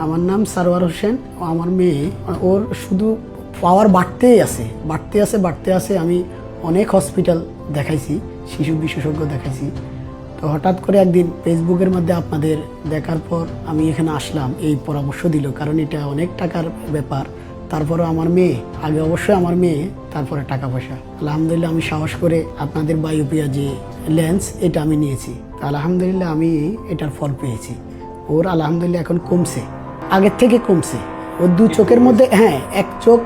আমার নাম সারওয়ার হোসেন। আমার মেয়ে, ওর শুধু পাওয়ার বাড়তে আছে। আমি অনেক হসপিটাল দেখাইছি, শিশু বিশেষজ্ঞ দেখাইছি। তো হঠাৎ করে একদিন ফেসবুকের মধ্যে আপনাদের দেখার পর আমি এখানে আসলাম, এই পরামর্শ দিল, কারণ এটা অনেক টাকার ব্যাপার। তারপরে আমার মেয়ে, আগে অবশ্যই আমার মেয়ে, তারপরে টাকা পয়সা। আলহামদুলিল্লাহ আমি সাহস করে আপনাদের বায়োপিয়া যে লেন্স, এটা আমি নিয়েছি। আলহামদুলিল্লাহ আমি এটার ফল পেয়েছি। ওর আলহামদুলিল্লাহ এখন কমছে, আগের থেকে কমছে। ওর দু চোখের মধ্যে, হ্যাঁ, এক চোখ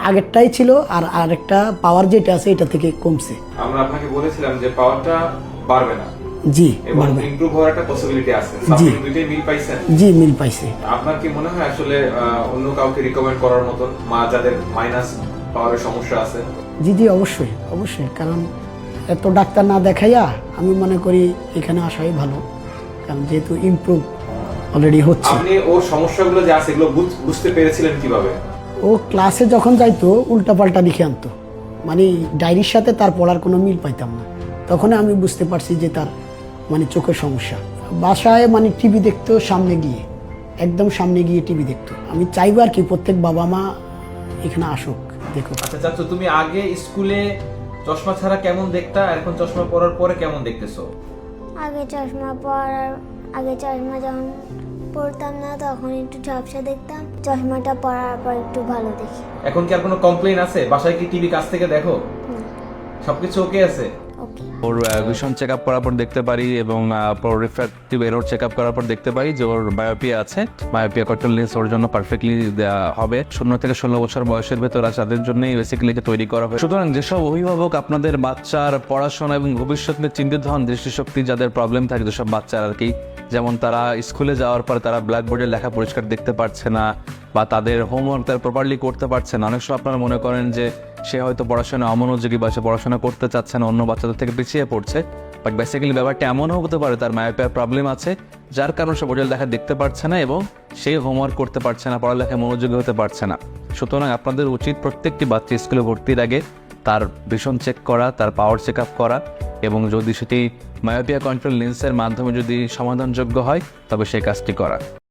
আগেরটাই ছিল, আর আরেকটা পাওয়ার যেটা আছে এটা থেকে কমছে। আমরা আপনাকে বলেছিলাম যে পাওয়ারটা বাড়বে না, জি, এবং বাড়বে, ইমপ্রুভ হওয়ার একটা পসিবিলিটি আছে। জি, আপনি দুইটাই মিল পাইছেন? জি, মিল পাইছে। আপনার কি মনে হয় আসলে অন্য কাউকে রিকমেন্ড করার মতন, মা যাদের মাইনাস পাওয়ারের সমস্যা আছে? জি, জি, অবশ্যই অবশ্যই, কারণ এত ডাক্তার না দেখাইয়া আমি মনে করি এখানে আসাই ভালো, কারণ যেহেতু ইমপ্রুভ অলরেডি হচ্ছে। আপনি ওর সমস্যাগুলো যে আছে এগুলো বুঝতে পেরেছিলেন কিভাবে? ও ক্লাসে যখন যাইতো উল্টাপাল্টা লিখে আনতো, মানে ডায়েরির সাথে তার পড়ার কোনো মিল পাইতাম না। তখন আমি বুঝতে পারছি যে তার মানে চোখের সমস্যা। বাসায় মানে টিভি দেখতো, সামনে গিয়ে, একদম সামনে গিয়ে টিভি দেখতো। আমি চাইবো আর কি প্রত্যেক বাবা মা এখানে আসুক, দেখো। আচ্ছা চাচু, তুমি আগে স্কুলে চশমা ছাড়া কেমন দেখতা, আর এখন চশমা পরার পরে কেমন দেখতেছো? আগে চশমা যখন পরতাম না তখন একটু ঝাপসা দেখতাম, চশমাটা পরার পর একটু ভালো দেখি। এখন কি আর কোনো কমপ্লেইন আছে? বাসায় কি টিভি কাছ থেকে দেখো? সবকিছু ওকে আছে? ওকে। ওর ভিশন চেক আপ করার পর দেখতে পারি, এবং রিফ্র্যাক্টিভ এরর চেক আপ করার পর দেখতে পারি যে ওর বায়োপিয়া আছে। বায়োপিয়া কন্ট্রোল লেন্স ওর জন্য পারফেক্টলি হবে। 0 থেকে 16 বছর বয়সের ভেতর আছে, তাদের জন্যই বেসিক্যালি তৈরি করা হয়। সুতরাং যেসব অভিভাবক আপনাদের বাচ্চার পড়াশোনা এবং ভবিষ্যৎ নিয়ে চিন্তিত হন, দৃষ্টিশক্তি যাদের প্রবলেম থাকে, যেসব বাচ্চার আর কি, যেমন তারা স্কুলে যাওয়ার পর তারা ব্ল্যাকবোর্ডে লেখা পরিষ্কার দেখতে পারছে না, বা তাদের হোমওয়ার্ক তারা প্রপারলি করতে পারছে না। অনেক সময় আপনারা মনে করেন যে সে হয়তো পড়াশোনা অমনোযোগী, বা সে পড়াশোনা করতে চাচ্ছে না, অন্য বাচ্চাদের থেকে পিছিয়ে পড়ছে। বাট বেসিক্যালি ব্যাপারটা এমনও হতে পারে তার মায়োপিয়ার প্রবলেম আছে, যার কারণে সে বোর্ডের লেখা দেখতে পারছে না এবং সেই হোমওয়ার্ক করতে পারছে না, পড়ালেখায় মনোযোগী হতে পারছে না। সুতরাং আপনাদের উচিত প্রত্যেকটি বাচ্চা স্কুলে ভর্তির আগে তার ভিশন চেক করা, তার পাওয়ার চেক আপ করা, এবং যদি সেটি মায়োপিয়া কন্ট্রোল লেন্সের মাধ্যমে যদি সমাধানযোগ্য হয় তবে সেই কাজটি করা।